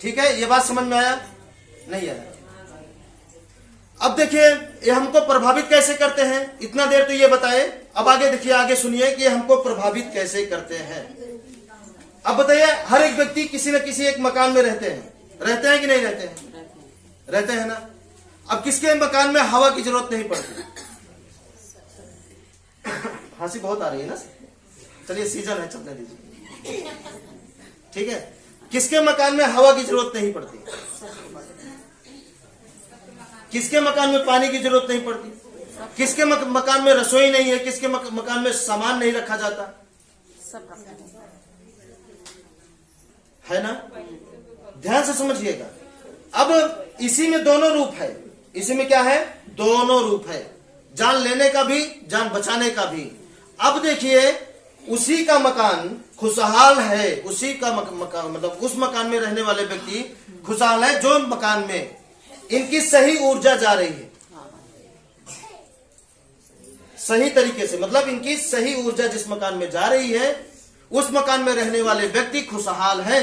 ठीक है, ये बात समझ में आया? नहीं आया? अब देखिए ये हमको प्रभावित कैसे करते हैं, इतना देर तो ये बताए। अब आगे देखिए, आगे सुनिए कि हमको प्रभावित कैसे करते हैं। अब बताइए, हर एक व्यक्ति किसी न किसी एक मकान में रहते हैं कि नहीं रहते हैं? रहते हैं ना। अब किसके मकान में हवा की जरूरत नहीं पड़ती? हंसी बहुत आ रही है ना, चलिए सीजन है, चलने दीजिए, ठीक है। किसके मकान में हवा की जरूरत नहीं पड़ती? किसके मकान में पानी की जरूरत नहीं पड़ती? किसके मकान में रसोई नहीं है? किसके मकान में सामान नहीं रखा जाता है ना? ध्यान से समझिएगा। अब इसी में दोनों रूप है। इसी में क्या है? दोनों रूप है, जान लेने का भी, जान बचाने का भी। अब देखिए, उसी का मकान खुशहाल है, उसी का मकान मतलब उस मकान में रहने वाले व्यक्ति खुशहाल है जो मकान में इनकी सही ऊर्जा जा रही है, सही तरीके से, मतलब इनकी सही ऊर्जा जिस मकान में जा रही है उस मकान में रहने वाले व्यक्ति खुशहाल है।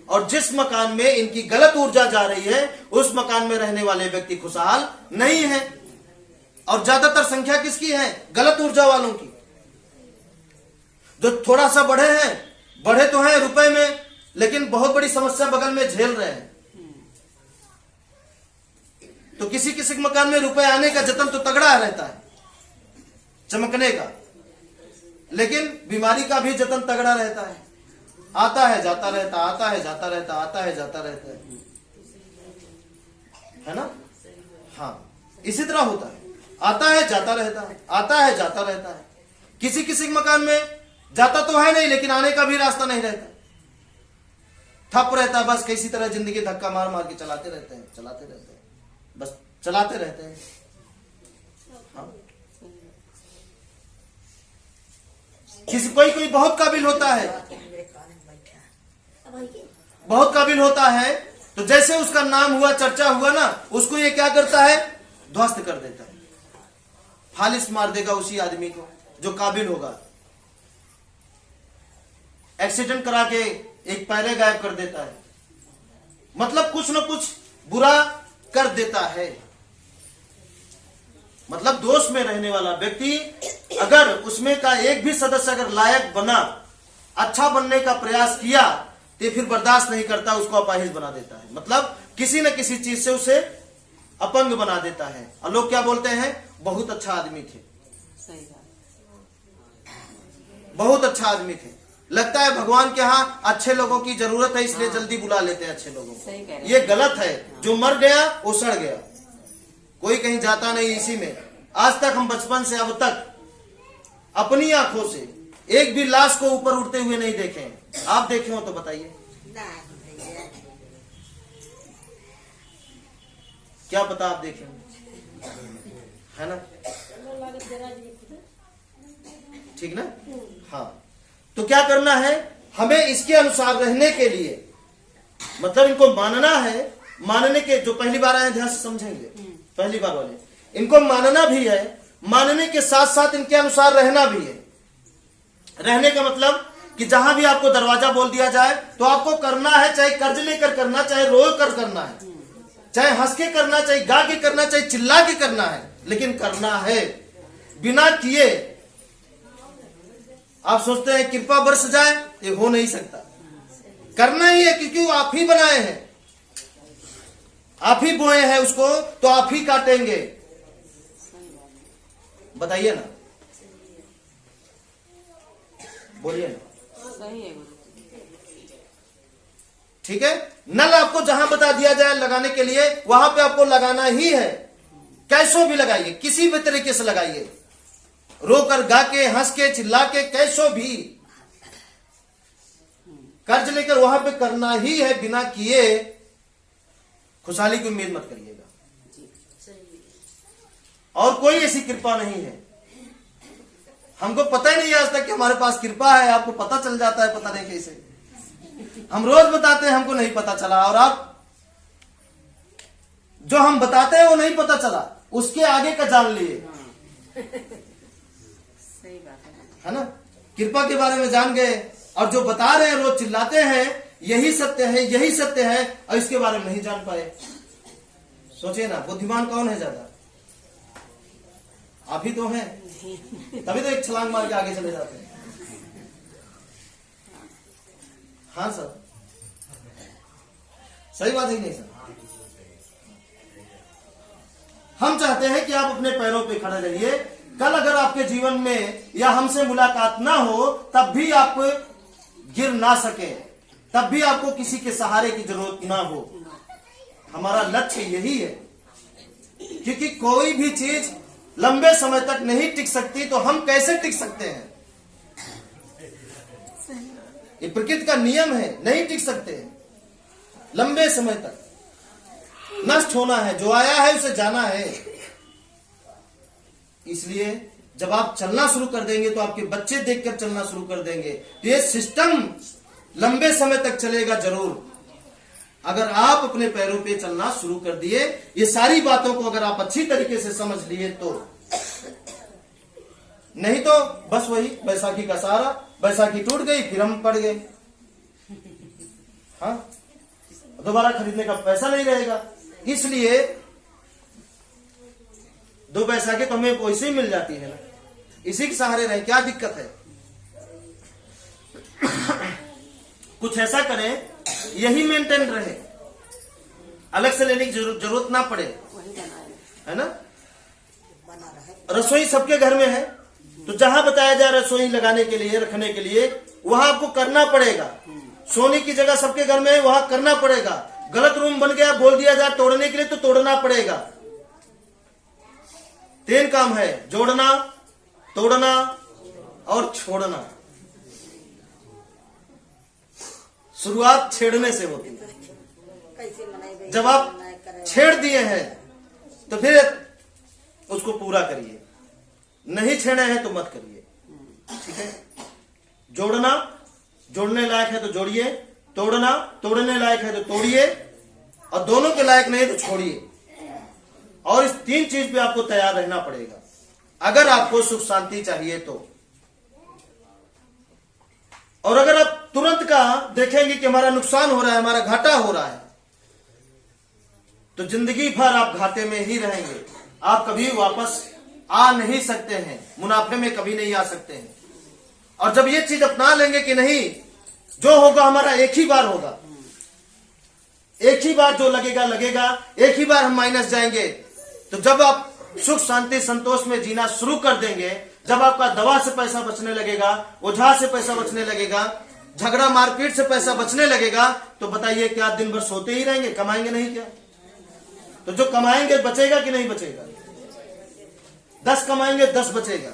और जिस मकान में इनकी गलत ऊर्जा जा रही है उस मकान में रहने वाले व्यक्ति खुशहाल नहीं है। और ज्यादातर संख्या किसकी है? गलत ऊर्जा वालों की। जो थोड़ा सा बढ़े हैं, बढ़े तो हैं रुपए में, लेकिन बहुत बड़ी समस्या बगल में झेल रहे हैं। तो किसी किसी मकान में रुपए आने का जतन तो तगड़ा रहता है, चमकने का, लेकिन बीमारी का भी जतन तगड़ा रहता है। आता है जाता रहता, आता है जाता रहता, आता है जाता रहता है ना? हाँ, इसी तरह होता है, आता है जाता रहता है, आता है जाता रहता है। किसी किसी मकान में जाता तो है नहीं, लेकिन आने का भी रास्ता नहीं रहता, ठप रहता है। बस किसी तरह जिंदगी धक्का मार मार के चलाते रहते हैं, चलाते रहते हैं, बस चलाते रहते हैं। हाँ। किसी कोई बहुत काबिल होता है, बहुत काबिल होता है, तो जैसे उसका नाम हुआ, चर्चा हुआ ना, उसको ये क्या करता है? ध्वस्त कर देता है, फालिस मार देगा उसी आदमी को जो काबिल होगा। एक्सीडेंट करा के एक पैरे गायब कर देता है, मतलब कुछ न कुछ बुरा कर देता है। मतलब दोष में रहने वाला व्यक्ति अगर उसमें का एक भी सदस्य अगर लायक बना, अच्छा बनने का प्रयास किया, तो फिर बर्दाश्त नहीं करता, उसको अपाहिज बना देता है। मतलब किसी न किसी चीज से उसे अपंग बना देता है। और लोग क्या बोलते हैं? बहुत अच्छा आदमी थे, बहुत अच्छा आदमी थे। लगता है भगवान के यहाँ अच्छे लोगों की जरूरत है, इसलिए जल्दी बुला लेते हैं अच्छे लोगों को। ये गलत है। जो मर गया वो सड़ गया, कोई कहीं जाता नहीं। इसी में आज तक हम बचपन से अब तक अपनी आंखों से एक भी लाश को ऊपर उड़ते हुए नहीं देखे। आप देखे हो तो बताइए, क्या पता आप देखे हो, है ना? ठीक ना? हाँ, तो क्या करना है हमें? इसके अनुसार रहने के लिए, मतलब इनको मानना है। मानने के जो पहली बार आए ध्यान से समझेंगे, पहली बार वाले, इनको मानना भी है, मानने के साथ साथ इनके अनुसार रहना भी है। रहने का मतलब कि जहां भी आपको दरवाजा बोल दिया जाए तो आपको करना है, चाहे कर्ज लेकर करना, चाहे रो कर करना है, चाहे हंस के करना, चाहे गा के करना, चाहे चिल्ला के करना है, लेकिन करना है। बिना किए आप सोचते हैं कृपा बरस जाए, ये हो नहीं सकता। करना ही है, क्योंकि वो आप ही बनाए हैं, आप ही बोए हैं उसको, तो आप ही काटेंगे। बताइए ना, बोलिए ना। सही है। ठीक है, नल आपको जहां बता दिया जाए लगाने के लिए, वहां पे आपको लगाना ही है। कैसो भी लगाइए, किसी भी तरीके से लगाइए, रोकर, गा के, हंस के, चिल्ला के, कैसो भी, कर्ज लेकर वहां पे करना ही है। बिना किए खुशहाली की उम्मीद मत करिएगा। और कोई ऐसी कृपा नहीं है। हमको पता ही नहीं आज तक कि हमारे पास कृपा है। आपको पता चल जाता है, पता नहीं कैसे। हम रोज बताते हैं, हमको नहीं पता चला, और आप जो हम बताते हैं वो नहीं पता चला, उसके आगे का जान लिए। सही बात है ना? कृपा के बारे में जान गए, और जो बता रहे हैं रोज चिल्लाते हैं, यही सत्य है, यही सत्य है, और इसके बारे में नहीं जान पाए। सोचिए ना, बुद्धिमान कौन है ज्यादा? आप ही तो हैं, तभी तो एक छलांग मार के आगे चले जाते हैं। हाँ सर, सही बात है कि नहीं सर? हम चाहते हैं कि आप अपने पैरों पे खड़े रहिए। कल अगर आपके जीवन में या हमसे मुलाकात ना हो, तब भी आप गिर ना सके, तब भी आपको किसी के सहारे की जरूरत ना हो। हमारा लक्ष्य यही है, क्योंकि कोई भी चीज लंबे समय तक नहीं टिक सकती, तो हम कैसे टिक सकते हैं? ये प्रकृति का नियम है, नहीं टिक सकते हैं लंबे समय तक। नष्ट होना है, जो आया है उसे जाना है। इसलिए जब आप चलना शुरू कर देंगे तो आपके बच्चे देखकर चलना शुरू कर देंगे, तो ये सिस्टम लंबे समय तक चलेगा जरूर। अगर आप अपने पैरों पे चलना शुरू कर दिए, ये सारी बातों को अगर आप अच्छी तरीके से समझ लिए तो। नहीं तो बस वही बैसाखी का सहारा, बैसाखी टूट गई, फिर हम पड़ गए। हाँ, दोबारा खरीदने का पैसा नहीं रहेगा। इसलिए 2 बैसाखी तो हमें वैसे ही मिल जाती है ना, इसी के सहारे रहे, क्या दिक्कत है? कुछ ऐसा करें, यही मेंटेन रहे, अलग से लेने की जरूरत ना पड़े, है ना? रसोई सबके घर में है, तो जहां बताया जाए रसोई लगाने के लिए, रखने के लिए, वहां आपको करना पड़ेगा। सोने की जगह सबके घर में है, वहां करना पड़ेगा। गलत रूम बन गया, बोल दिया जाए तोड़ने के लिए, तो तोड़ना पड़ेगा। 3 काम है, जोड़ना, तोड़ना और छोड़ना। शुरुआत छेड़ने से होती है। जब आप छेड़ दिए हैं तो फिर उसको पूरा करिए, नहीं छेड़े हैं तो मत करिए। ठीक है? जोड़ना, जोड़ने लायक है तो जोड़िए, तोड़ना, तोड़ने लायक है तो तोड़िए, और दोनों के लायक नहीं तो छोड़िए। और इस 3 चीज पे आपको तैयार रहना पड़ेगा अगर आपको सुख शांति चाहिए तो। और अगर आप तुरंत का देखेंगे कि हमारा नुकसान हो रहा है, हमारा घाटा हो रहा है, तो जिंदगी भर आप घाटे में ही रहेंगे। आप कभी वापस आ नहीं सकते हैं, मुनाफे में कभी नहीं आ सकते हैं। और जब ये चीज अपना लेंगे कि नहीं, जो होगा हमारा एक ही बार होगा, एक ही बार जो लगेगा लगेगा, एक ही बार हम माइनस जाएंगे, तो जब आप सुख शांति संतोष में जीना शुरू कर देंगे, जब आपका दवा से पैसा बचने लगेगा, ओझा से पैसा बचने लगेगा, झगड़ा मारपीट से पैसा बचने लगेगा, तो बताइए क्या दिन भर सोते ही रहेंगे? कमाएंगे नहीं क्या? तो जो कमाएंगे बचेगा कि नहीं बचेगा? 10 कमाएंगे 10 बचेगा।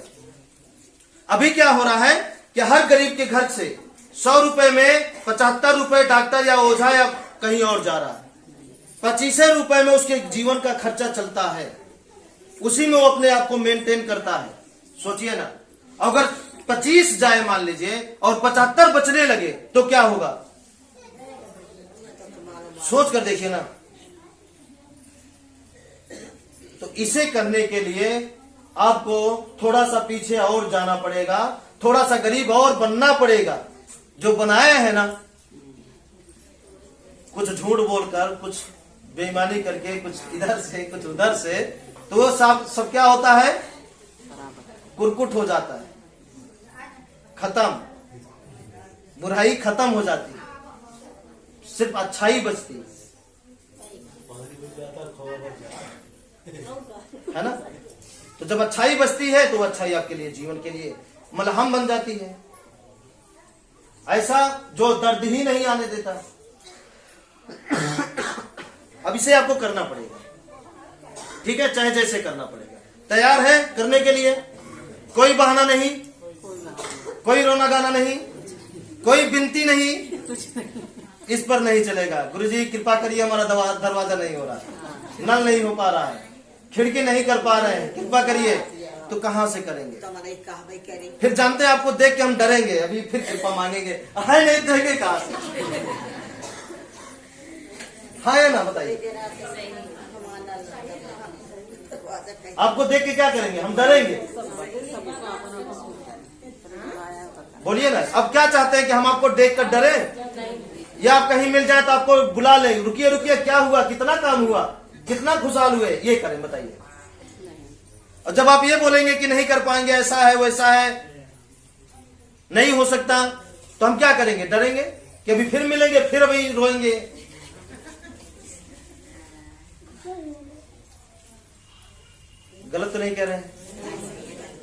अभी क्या हो रहा है कि हर गरीब के घर से 100 रुपए में 75 रुपए डॉक्टर या ओझा या कहीं और जा रहा है। 25 रुपए में उसके जीवन का खर्चा चलता है, उसी में वो अपने आप को मेंटेन करता है। सोचिए ना, अगर 25 जाए मान लीजिए और 75 बचने लगे तो क्या होगा? सोच कर देखिए ना। तो इसे करने के लिए आपको थोड़ा सा पीछे और जाना पड़ेगा, थोड़ा सा गरीब और बनना पड़ेगा। जो बनाया है ना, कुछ झूठ बोलकर, कुछ बेईमानी करके, कुछ इधर से कुछ उधर से, तो वो सब क्या होता है? कुरकुट हो जाता है, खत्म, बुराई खत्म हो जाती है, सिर्फ अच्छाई बचती है ना? तो जब अच्छाई बचती है तो अच्छाई आपके लिए, जीवन के लिए मलहम बन जाती है, ऐसा जो दर्द ही नहीं आने देता। अब इसे आपको करना पड़ेगा, ठीक है? चाहे जैसे करना पड़ेगा। तैयार है करने के लिए? कोई बहाना नहीं, कोई रोना गाना नहीं, कोई विनती नहीं, इस पर नहीं चलेगा। गुरुजी कृपा करिए, हमारा दरवाजा नहीं हो रहा, नल नहीं हो पा रहा है, खिड़की नहीं कर पा रहे हैं, कृपा करिए। तो कहां से करेंगे? फिर जानते हैं आपको देख के हम डरेंगे, अभी फिर कृपा मांगेंगे, है नहीं देंगे कहां से? हाँ है ना, बताइए। आपको देख के क्या करेंगे? हम डरेंगे। बोलिए ना, अब क्या चाहते हैं कि हम आपको देख कर डरे? या आप कहीं मिल जाए तो आपको बुला ले, रुकिए रुकिए क्या हुआ, कितना काम हुआ, कितना खुशहाल हुए, ये करें बताइए। और जब आप ये बोलेंगे कि नहीं कर पाएंगे, ऐसा है वैसा है, नहीं हो सकता, तो हम क्या करेंगे, डरेंगे कि अभी फिर मिलेंगे फिर अभी रोएंगे। गलत तो नहीं कह रहे हैं?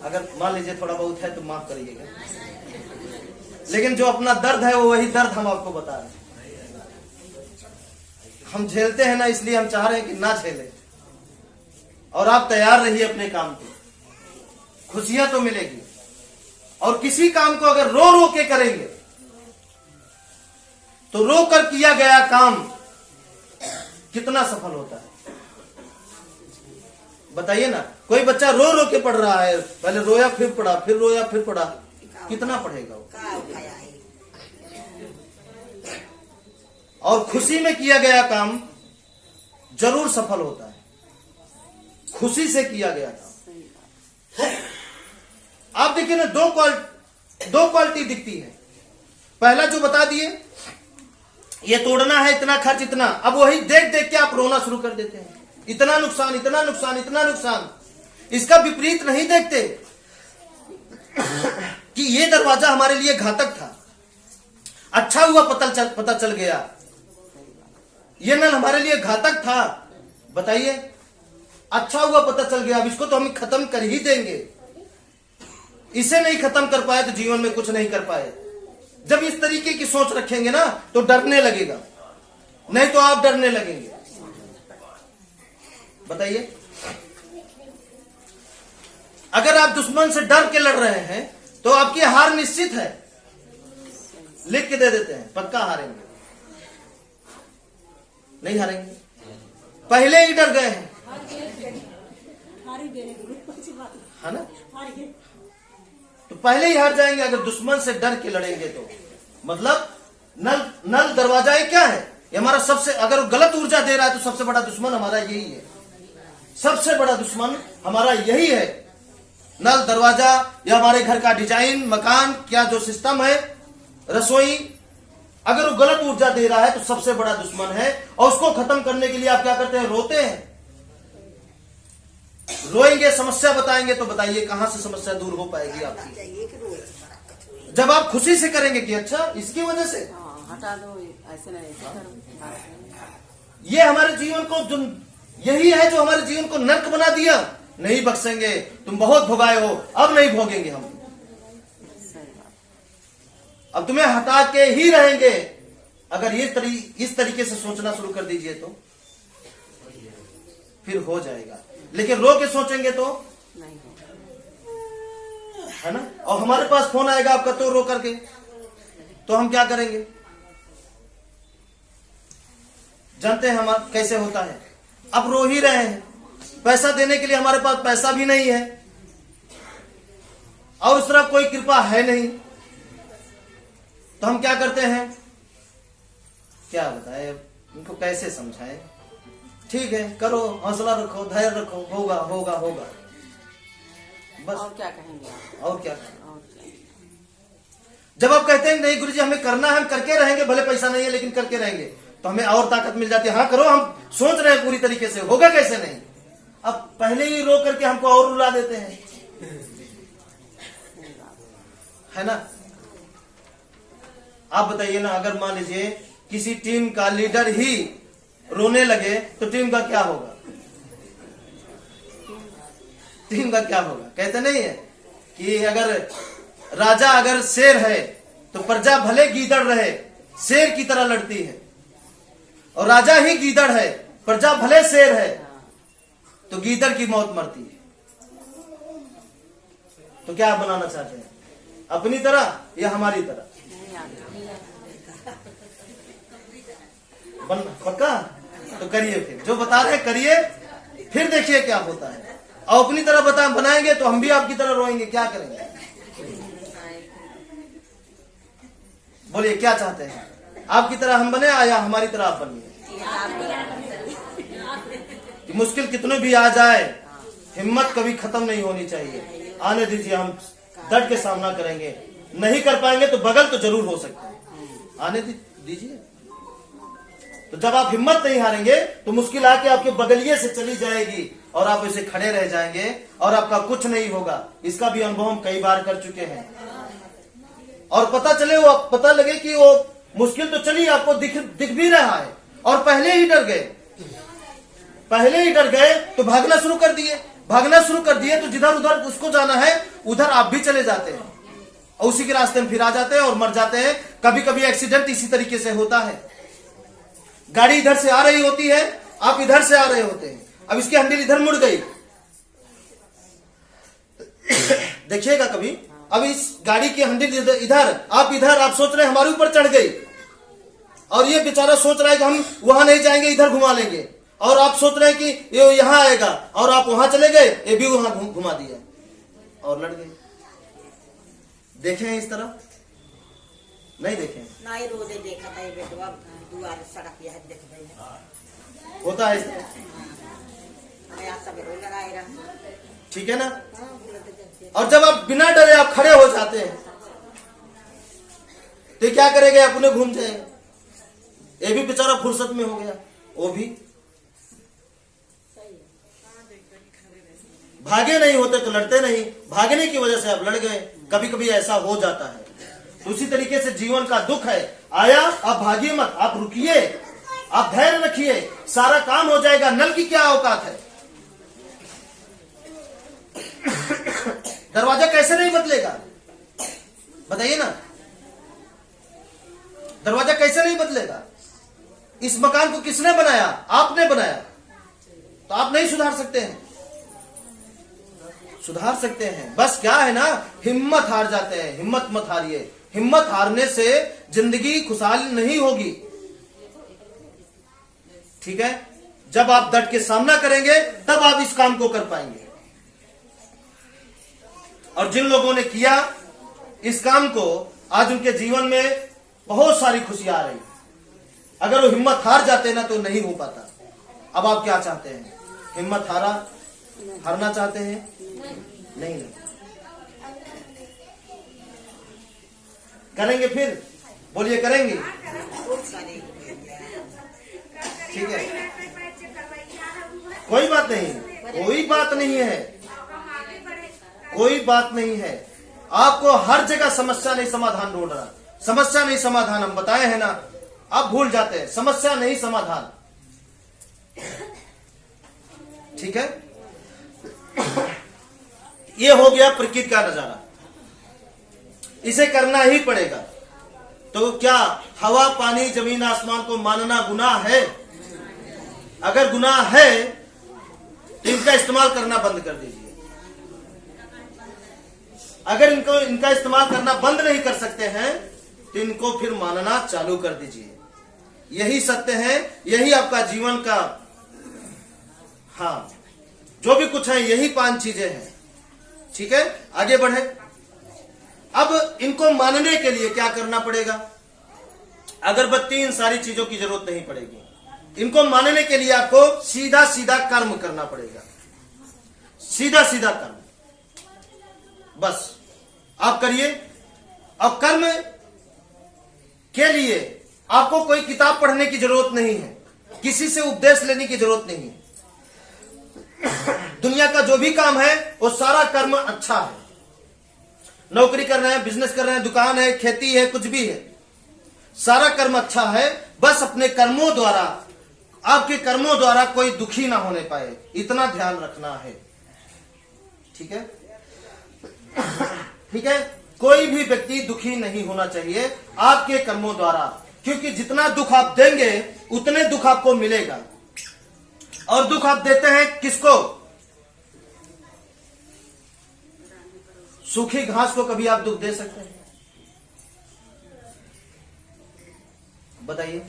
अगर मान लीजिए थोड़ा बहुत है तो माफ करिएगा, लेकिन जो अपना दर्द है वो वही दर्द हम आपको बता रहे हैं। हम झेलते हैं ना, इसलिए हम चाह रहे हैं कि ना झेलें, और आप तैयार रहिए अपने काम पे, खुशियां तो मिलेगी। और किसी काम को अगर रो रो के करेंगे तो रो कर किया गया काम कितना सफल होता है बताइए ना। कोई बच्चा रो रो के पढ़ रहा है, पहले रोया फिर पढ़ा, फिर रोया फिर पढ़ा, कितना पढ़ेगा वो? और खुशी में किया गया काम जरूर सफल होता है, खुशी से किया गया काम। आप देखिए ना, दो क्वालिटी दिखती है। पहला जो बता दिए, ये तोड़ना है, इतना खर्च, इतना, अब वही देख देख के आप रोना शुरू कर देते हैं, इतना नुकसान, इतना नुकसान, इतना नुकसान। इसका विपरीत नहीं देखते कि ये दरवाजा हमारे लिए घातक था, अच्छा हुआ पता चल गया। ये नल हमारे लिए घातक था, बताइए, अच्छा हुआ पता चल गया, अब इसको तो हम खत्म कर ही देंगे। इसे नहीं खत्म कर पाए तो जीवन में कुछ नहीं कर पाए। जब इस तरीके की सोच रखेंगे ना तो डरने लगेगा, नहीं तो आप डरने लगेंगे। बताइए, अगर आप दुश्मन से डर के लड़ रहे हैं तो आपकी हार निश्चित है। लिख के दे देते हैं, पक्का हारेंगे, नहीं हारेंगे, पहले ही डर गए हैं, है ना, तो पहले ही हार जाएंगे अगर दुश्मन से डर के लड़ेंगे तो। मतलब नल दरवाजा है, क्या है ये हमारा सबसे, अगर गलत ऊर्जा दे रहा है तो सबसे बड़ा दुश्मन हमारा यही है, सबसे बड़ा दुश्मन हमारा यही है। नल दरवाजा या हमारे घर का डिजाइन, मकान, क्या जो सिस्टम है, रसोई, अगर वो गलत ऊर्जा दे रहा है तो सबसे बड़ा दुश्मन है। और उसको खत्म करने के लिए आप क्या करते हैं, रोते हैं। रोएंगे, समस्या बताएंगे, तो बताइए कहां से समस्या दूर हो पाएगी आपकी? जब आप खुशी से करेंगे कि अच्छा इसकी वजह से हटा दो, ऐसे नहीं, ऐसे करो। ये हमारे जीवन को, जो यही है जो हमारे जीवन को नर्क बना दिया। नहीं बख्शेंगे, तुम बहुत भोगाए हो, अब नहीं भोगेंगे हम, अब तुम्हें हटा के ही रहेंगे। अगर इस तरीके से सोचना शुरू कर दीजिए तो फिर हो जाएगा। लेकिन रो के सोचेंगे तो नहीं, है ना। और हमारे पास फोन आएगा आपका तो रो करके, तो हम क्या करेंगे? जानते हैं हमारा कैसे होता है। अब रो ही रहे हैं, पैसा देने के लिए हमारे पास पैसा भी नहीं है और उस तरह कोई कृपा है नहीं, तो हम क्या करते हैं, क्या बताएं उनको, कैसे समझाएं? ठीक है, करो, हौसला रखो, धैर्य रखो, होगा होगा होगा, बस। और क्या कहेंगे आप? और क्या? और क्या? जब आप कहते हैं नहीं गुरुजी हमें करना है, हम करके रहेंगे, भले पैसा नहीं है लेकिन करके रहेंगे, तो हमें और ताकत मिल जाती है। हाँ करो, हम सोच रहे हैं पूरी तरीके से, होगा कैसे नहीं। अब पहले ही रो करके हमको और रुला देते हैं, है ना। आप बताइए ना, अगर मान लीजिए किसी टीम का लीडर ही रोने लगे तो टीम का क्या होगा? टीम का क्या होगा? कहते नहीं है कि अगर राजा अगर शेर है तो प्रजा भले गीदड़ रहे, शेर की तरह लड़ती है, और राजा ही गीदड़ है, प्रजा भले शेर है, तो गीदड़ की मौत मरती है। तो क्या आप बनाना चाहते हैं, अपनी तरह या हमारी तरह? बनना पक्का? तो करिए, फिर जो बता रहे करिए, फिर देखिए क्या होता है। और अपनी तरह बनाएंगे तो हम भी आपकी तरह रोएंगे, क्या करेंगे? बोलिए क्या चाहते हैं, आपकी तरह हम बने या हमारी तरह आप बनिए? मुश्किल कितने भी आ जाए, हिम्मत कभी खत्म नहीं होनी चाहिए। आने दीजिए, हम डट के सामना करेंगे। नहीं कर पाएंगे तो बगल तो जरूर हो सकता है, आने दीजिए। तो जब आप हिम्मत नहीं हारेंगे तो मुश्किल आके आपके बगलिए से चली जाएगी और आप ऐसे खड़े रह जाएंगे और आपका कुछ नहीं होगा। इसका भी अनुभव हम कई बार कर चुके हैं। और पता लगे कि वो मुश्किल तो चली आपको दिख भी रहा है और पहले ही डर गए तो भागना शुरू कर दिए तो जिधर उधर उसको जाना है उधर आप भी चले जाते हैं और उसी के रास्ते में फिर आ जाते हैं और मर जाते हैं। कभी कभी एक्सीडेंट इसी तरीके से होता है। गाड़ी इधर से आ रही होती है, आप इधर से आ रहे होते हैं, अब इसकी हैंडल इधर मुड़ गई। देखिएगा कभी, अब इस गाड़ी की हैंडल इधर आप सोच रहे हैं हमारे ऊपर चढ़ गई और ये बेचारा सोच रहा है कि हम वहां नहीं जाएंगे, इधर घुमा लेंगे, और आप सोच रहे हैं कि ये यहां आएगा और आप वहां चले गए, ये भी वहां घुमा दिया और लड़ गए। देखे हैं इस तरह? नहीं देखे नहीं, रोज देखा था ये बेटवा दुआर सड़क यह देख रही है, होता है इस तरह। हमें आज सवेरे लड़ाई रहा, ठीक है ना। और जब आप बिना डरे आप खड़े हो जाते हैं तो क्या करेंगे? अपने घूम जाएंगे। ये भी बेचारा फुर्सत में हो गया, वो भी भागे नहीं होते तो लड़ते नहीं, भागने की वजह से आप लड़ गए। कभी कभी ऐसा हो जाता है। तो उसी तरीके से जीवन का दुख है, आया आप भागिए मत, आप रुकिए, आप धैर्य रखिए, सारा काम हो जाएगा। नल की क्या औकात है? दरवाजा कैसे नहीं बदलेगा? बताइए ना, दरवाजा कैसे नहीं बदलेगा? इस मकान को किसने बनाया? आपने बनाया। तो आप नहीं सुधार सकते हैं? सुधार सकते हैं। बस क्या है ना, हिम्मत हार जाते हैं। हिम्मत मत हारिए। हिम्मत हारने से जिंदगी खुशहाल नहीं होगी। ठीक है, जब आप डट के सामना करेंगे तब आप इस काम को कर पाएंगे। और जिन लोगों ने किया इस काम को, आज उनके जीवन में बहुत सारी खुशियां आ रही। अगर वो हिम्मत हार जाते ना तो नहीं हो पाता। अब आप क्या चाहते हैं? हिम्मत हारना चाहते हैं? नहीं। करेंगे फिर? बोलिए करेंगे। ठीक है, कोई बात नहीं, कोई बात नहीं है, कोई बात नहीं है। आपको हर जगह समस्या नहीं समाधान ढूंढ रहा। समस्या नहीं समाधान हम बताए हैं ना, आप भूल जाते हैं। समस्या नहीं समाधान। ठीक है, ये हो गया प्रकृति का नजारा। इसे करना ही पड़ेगा। तो क्या हवा पानी जमीन आसमान को मानना गुनाह है? अगर गुनाह है तो इनका इस्तेमाल करना बंद कर दीजिए। अगर इनका इस्तेमाल करना बंद नहीं कर सकते हैं तो इनको फिर मानना चालू कर दीजिए। यही सत्य है, यही आपका जीवन का, हाँ, जो भी कुछ है यही 5 चीजें हैं। ठीक है, आगे बढ़े। अब इनको मानने के लिए क्या करना पड़ेगा? अगरबत्ती इन सारी चीजों की जरूरत नहीं पड़ेगी। इनको मानने के लिए आपको सीधा सीधा कर्म करना पड़ेगा। सीधा सीधा कर्म बस आप करिए। अब कर्म के लिए आपको कोई किताब पढ़ने की जरूरत नहीं है, किसी से उपदेश लेने की जरूरत नहीं है। दुनिया का जो भी काम है वो सारा कर्म अच्छा है। नौकरी कर रहे हैं, बिजनेस कर रहे हैं, दुकान है, खेती है, कुछ भी है, सारा कर्म अच्छा है। बस अपने कर्मों द्वारा, आपके कर्मों द्वारा कोई दुखी ना होने पाए, इतना ध्यान रखना है। ठीक है, ठीक है, कोई भी व्यक्ति दुखी नहीं होना चाहिए आपके कर्मों द्वारा, क्योंकि जितना दुख आप देंगे उतने दुख आपको मिलेगा। और दुख आप देते हैं किसको? सूखी घास को कभी आप दुख दे सकते हैं? बताइए।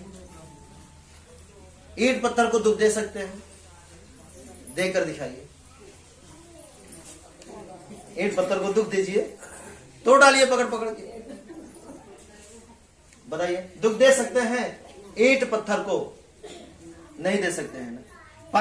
ईंट पत्थर को दुख दे सकते हैं? देकर दिखाइए। ईंट पत्थर को दुख दीजिए, तोड़ डालिए पकड़ पकड़ के। बताइए, दुख दे सकते हैं ईंट पत्थर को? नहीं दे सकते हैं ना।